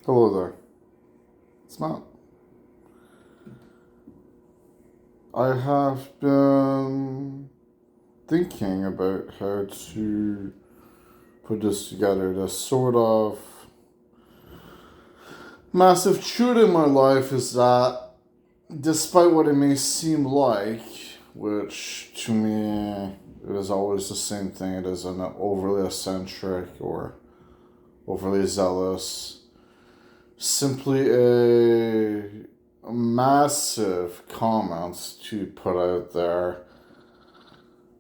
Hello there. It's Matt. I have been thinking about how to put this together. This sort of massive truth in my life is that despite what it may seem like, which to me it is always the same thing, it is an overly eccentric or overly zealous, simply a massive comments to put out there,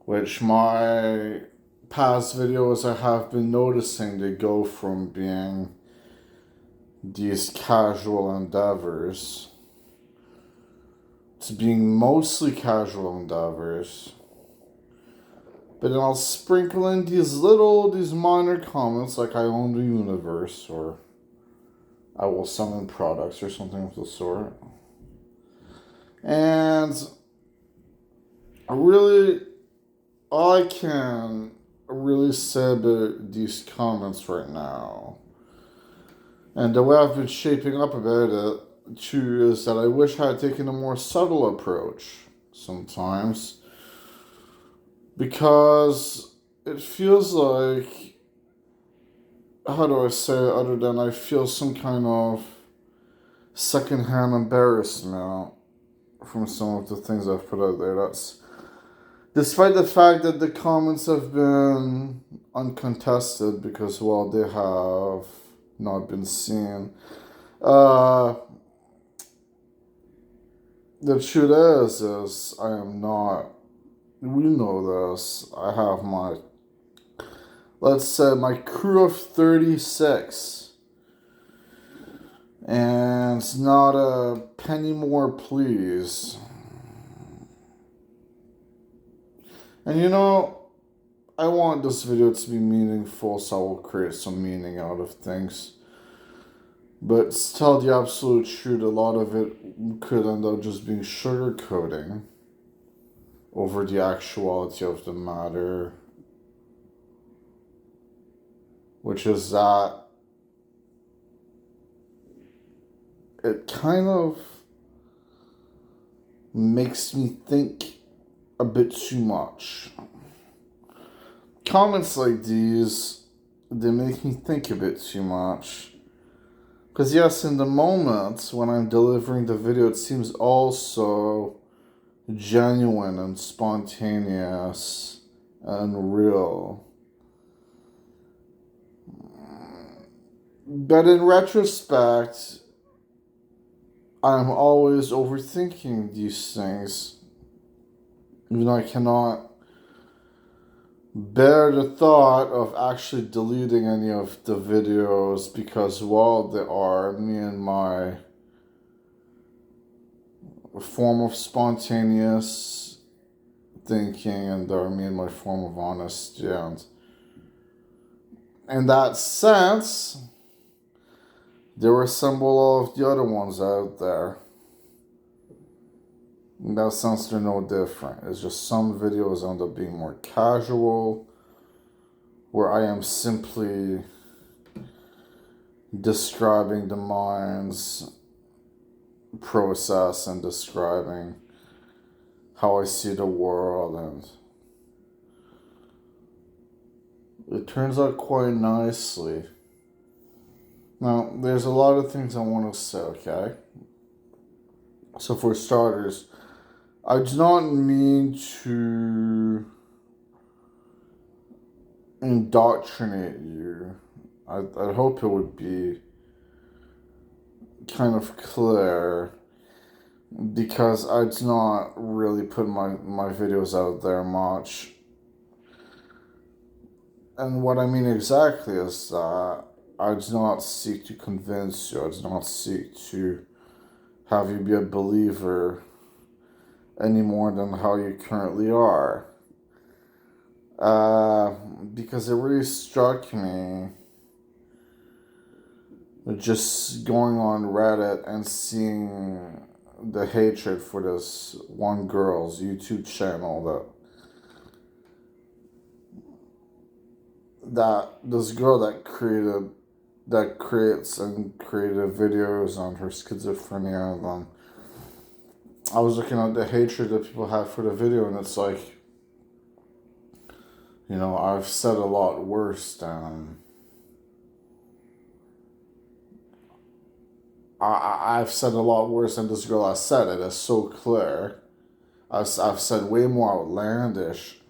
which my past videos I have been noticing they go from being these casual endeavors to being mostly casual endeavors. But then I'll sprinkle in these minor comments like I own the universe or I will summon products or something of the sort. And all I can really say about these comments right now, and the way I've been shaping up about it too, is that I wish I had taken a more subtle approach sometimes, because it feels like, how do I say it other than I feel some kind of secondhand embarrassment from some of the things I've put out there. That's despite the fact that the comments have been uncontested because, well, they have not been seen. The truth is I am not, we know this, I have my, let's say, my crew of 36. And it's not a penny more, please. And I want this video to be meaningful, so I will create some meaning out of things. But to tell the absolute truth, a lot of it could end up just being sugarcoating over the actuality of the matter. Which is that it kind of makes me think a bit too much. Comments like these, they make me think a bit too much. Because yes, in the moment when I'm delivering the video, it seems also genuine and spontaneous and real. But in retrospect, I'm always overthinking these things. Even though I cannot bear the thought of actually deleting any of the videos because, well, they are me and my form of spontaneous thinking, and they're me and my form of honesty. And in that sense, they resemble all of the other ones out there. In that sense, they're no different. It's just some videos end up being more casual, where I am simply describing the mind's process and describing how I see the world, and it turns out quite nicely. Now, there's a lot of things I want to say, okay? So for starters, I do not mean to indoctrinate you. I hope it would be kind of clear, because I do not really put my videos out there much. And what I mean exactly is that I do not seek to convince you. I do not seek to have you be a believer any more than how you currently are. Because it really struck me just going on Reddit and seeing the hatred for this one girl's YouTube channel, that this girl that created that creates and created videos on her schizophrenia, and then I was looking at the hatred that people have for the video, and it's like, I've said a lot worse than I've said a lot worse than this girl has said. It is so clear. I've said way more outlandish.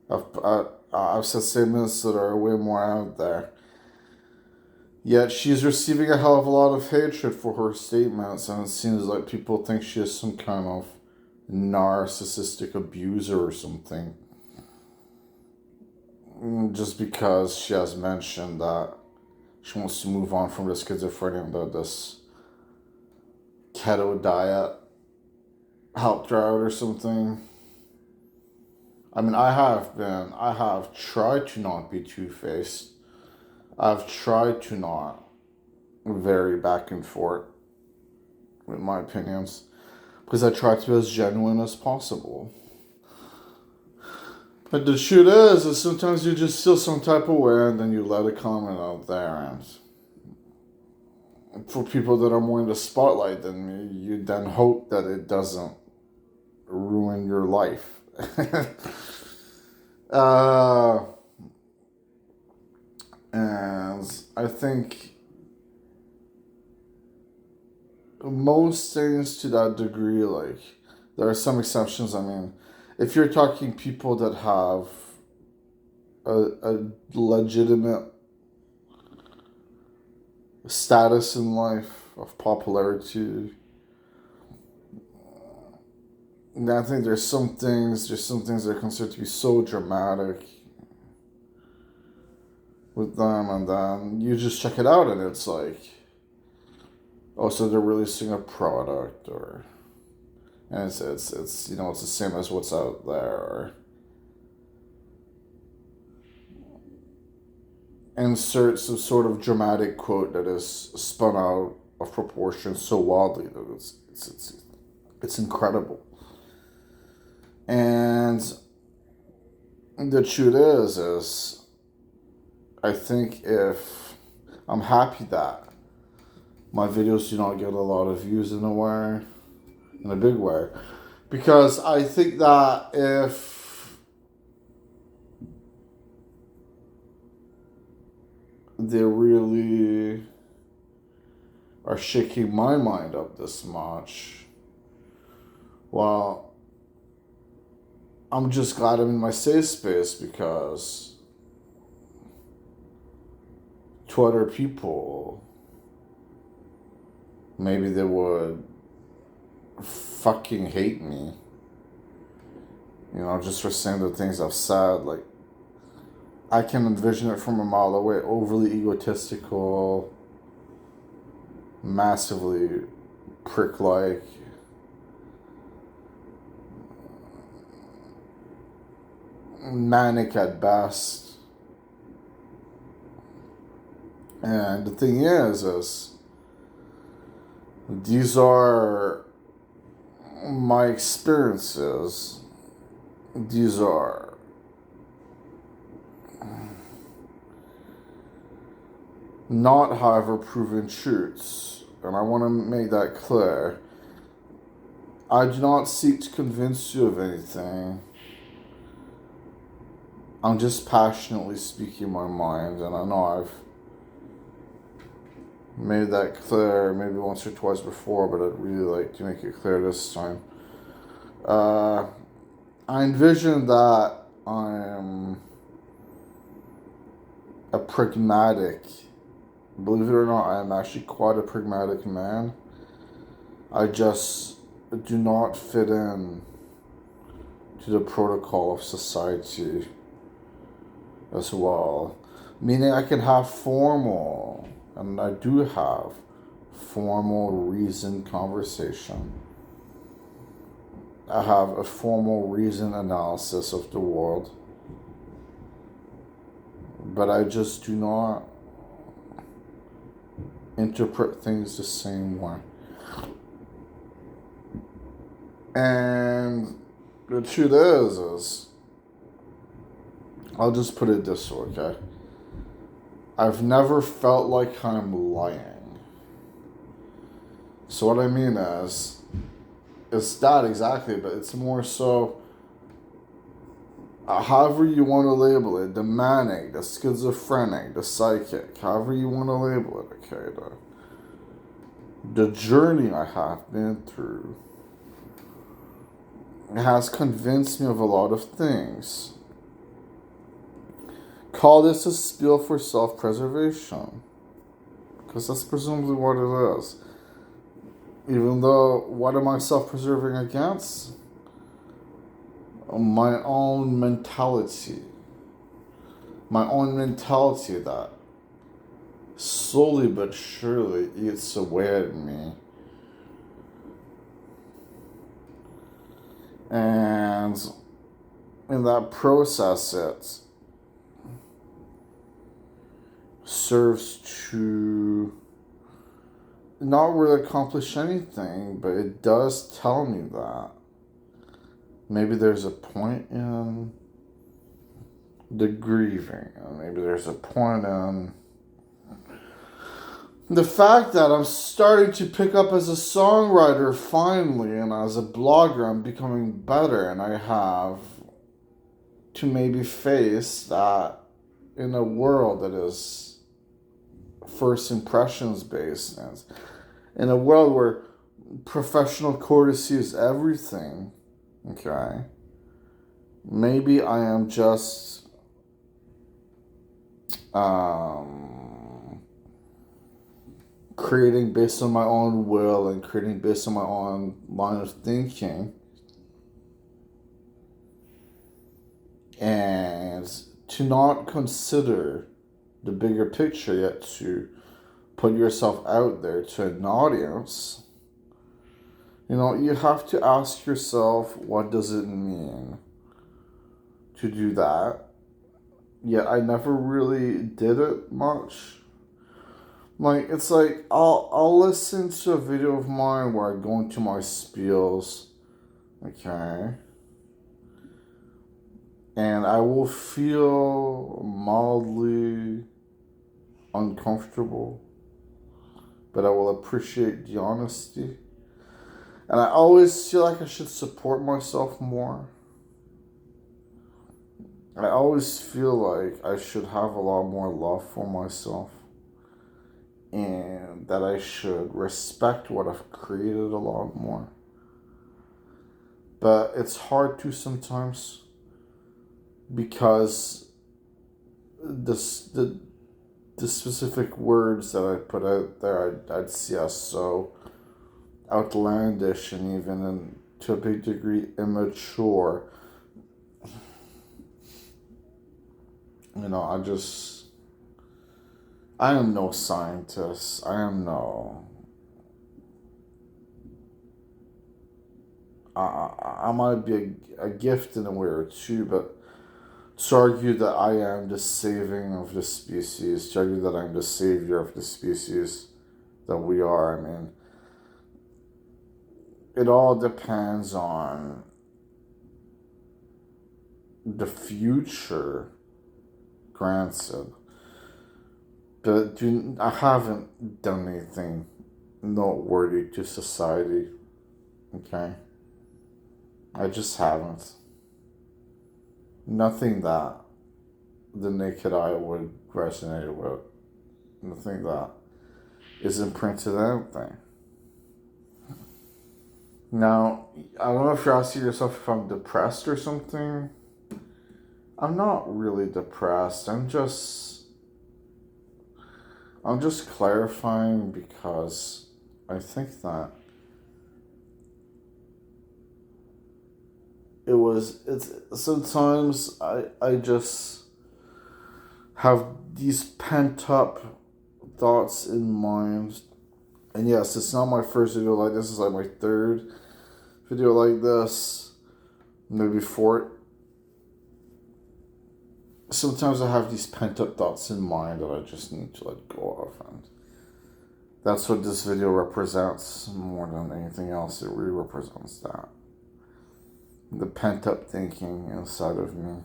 I've said statements that are way more out there. Yet she's receiving a hell of a lot of hatred for her statements, and it seems like people think she is some kind of narcissistic abuser or something. Just because she has mentioned that she wants to move on from this schizophrenia, that this keto diet helped her out or something. I mean, I have tried to not be two-faced. I've tried to not vary back and forth with my opinions, because I try to be as genuine as possible. But the truth is sometimes you just feel some type of way, and then you let a comment out there, and for people that are more in the spotlight than me, you then hope that it doesn't ruin your life. And I think most things to that degree, like, there are some exceptions. I mean, if you're talking people that have a legitimate status in life of popularity, and I think there's some things that are considered to be so dramatic with them, and then you just check it out and it's like, oh, so they're releasing a product, and it's it's the same as what's out there, or insert some sort of dramatic quote that is spun out of proportion so wildly that it's incredible. And the truth is I think if I'm happy that my videos do not get a lot of views in a big way, because I think that if they really are shaking my mind up this much, well, I'm just glad I'm in my safe space, because to other people, maybe they would fucking hate me, just for saying the things I've said. Like, I can envision it from a mile away, overly egotistical, massively prick-like, manic at best. And the thing is these are my experiences. These are not, however, proven truths. And I want to make that clear. I do not seek to convince you of anything. I'm just passionately speaking my mind, and I know I've made that clear maybe once or twice before, but I'd really like to make it clear this time. I envision that I'm a pragmatic, believe it or not, I am actually quite a pragmatic man. I just do not fit in to the protocol of society as well. Meaning I can have formal, and I do have formal reasoned conversation. I have a formal reasoned analysis of the world. But I just do not interpret things the same way. And the truth is I'll just put it this way, okay? I've never felt like I'm lying. So what I mean is, it's that exactly, but it's more so, however you want to label it, the manic, the schizophrenic, the psychic, however you want to label it, okay, the journey I have been through has convinced me of a lot of things. Call this a spiel for self-preservation, because that's presumably what it is. Even though, what am I self-preserving against? My own mentality. My own mentality that slowly but surely eats away at me. And in that process, it serves to not really accomplish anything, but it does tell me that maybe there's a point in the grieving, and maybe there's a point in the fact that I'm starting to pick up as a songwriter finally, and as a blogger, I'm becoming better, and I have to maybe face that in a world that is first impressions based, and in a world where professional courtesy is everything, okay, maybe I am just creating based on my own will and creating based on my own line of thinking, and to not consider the bigger picture, yet to put yourself out there to an audience. You know, you have to ask yourself, what does it mean to do that? Yet I never really did it much. Like, it's like I'll listen to a video of mine where I go into my spiels, okay, and I will feel mildly uncomfortable, but I will appreciate the honesty. And I always feel like I should support myself more. I always feel like I should have a lot more love for myself, and that I should respect what I've created a lot more. But it's hard to sometimes, because the specific words that I put out there, I'd see as so outlandish and even to a big degree immature. You know, I am no scientist. I might be a gift in a way or two, but to argue that I am the saving of the species, to argue that I'm the savior of the species that we are, I mean, it all depends on the future, granted. But I haven't done anything noteworthy to society, okay? I just haven't. Nothing that the naked eye would resonate with. Nothing that is imprinted anything. Now, I don't know if you're asking yourself if I'm depressed or something. I'm not really depressed. I'm just clarifying, because I think that it's sometimes I just have these pent up thoughts in mind. And yes, it's not my first video like this, it's like my third video like this, maybe fourth. Sometimes I have these pent up thoughts in mind that I just need to let go of, and that's what this video represents more than anything else. It really represents that. The pent up thinking inside of me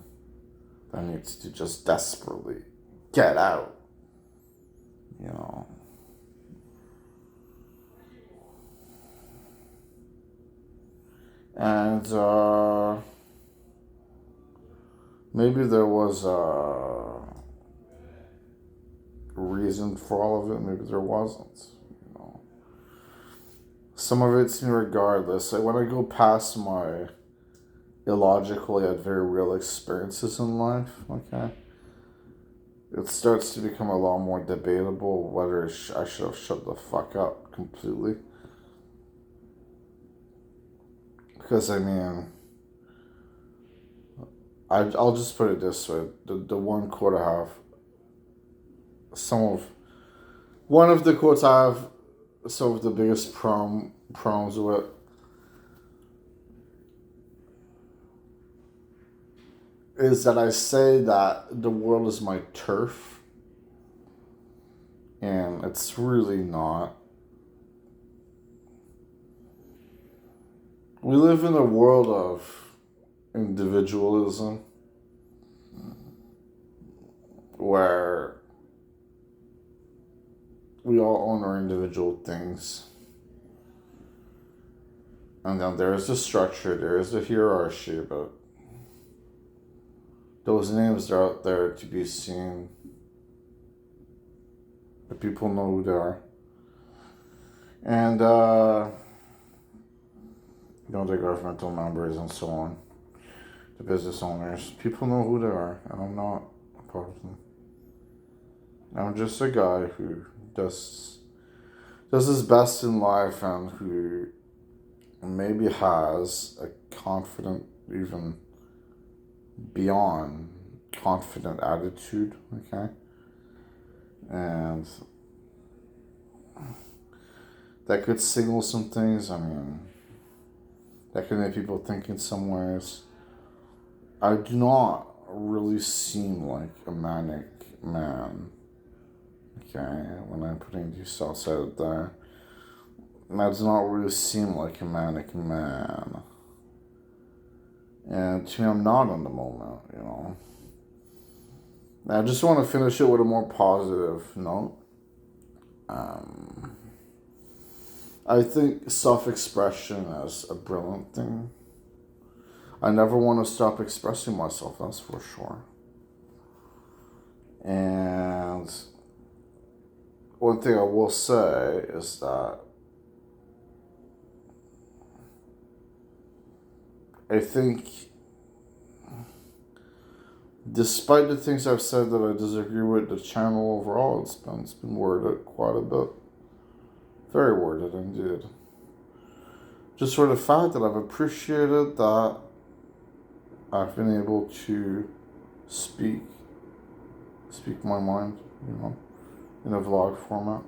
that needs to just desperately get out. And maybe there was a reason for all of it, maybe there wasn't. You know, some of it's me regardless. Like when I go past my illogical yet very real experiences in life, okay, it starts to become a lot more debatable whether I should have shut the fuck up completely. Because I mean, I'll just put it this way: the one quote I have, one of the quotes I have, some of the biggest problems with is that I say that the world is my turf, and it's really not. We live in a world of individualism where we all own our individual things. And then there is the structure, there is the hierarchy, but those names are out there to be seen. The people know who they are. And, the governmental members and so on, the business owners, people know who they are, and I'm not a part of them. I'm just a guy who does his best in life and who maybe has a confident, even beyond confident attitude, okay? And that could signal some things. I mean, that could make people think in some ways. I do not really seem like a manic man, okay, when I'm putting these outside there. That does not really seem like a manic man. And to me, I'm not in the moment, you know. I just want to finish it with a more positive note. I think self-expression is a brilliant thing. I never want to stop expressing myself, that's for sure. And one thing I will say is that I think, despite the things I've said that I disagree with, the channel overall, it's been worded quite a bit. Very worded indeed. Just for the fact that I've appreciated that I've been able to speak my mind, in a vlog format.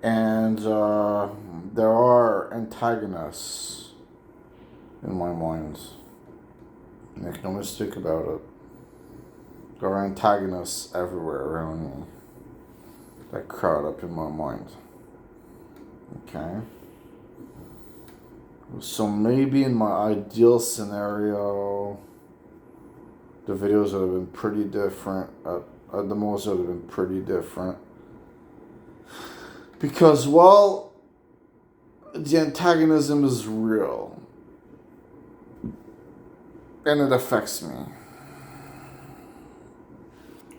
And there are antagonists in my mind. Make no mistake about it. There are antagonists everywhere around me that crowd up in my mind. Okay? So maybe in my ideal scenario, the videos would have been pretty different. At the most, it would have been pretty different. Because, well, the antagonism is real. And it affects me.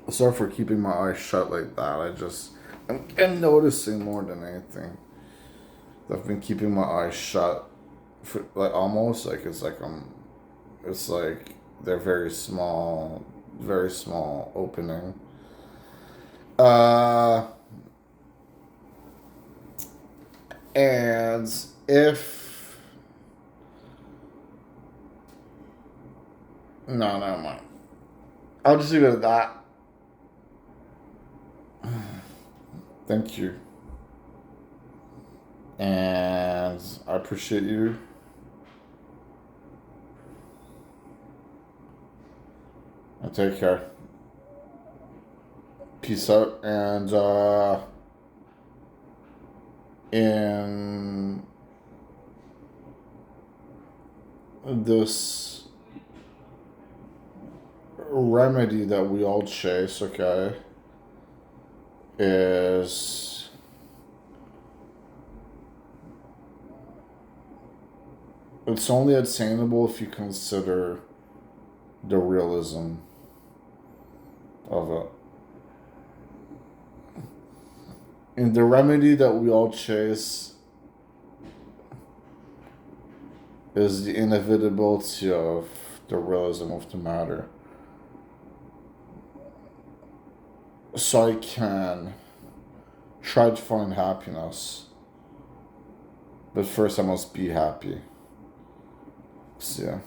Sorry for keeping my eyes shut like that. I'm noticing more than anything. I've been keeping my eyes shut for, almost it's like they're very small opening. And if no, never mind. I'll just leave it at that. Thank you. And I appreciate you. And take care. Peace out. And in this remedy that we all chase, okay, is It's only attainable if you consider the realism of it. And the remedy that we all chase is the inevitability of the realism of the matter. So I can try to find happiness, but first I must be happy. So, yeah.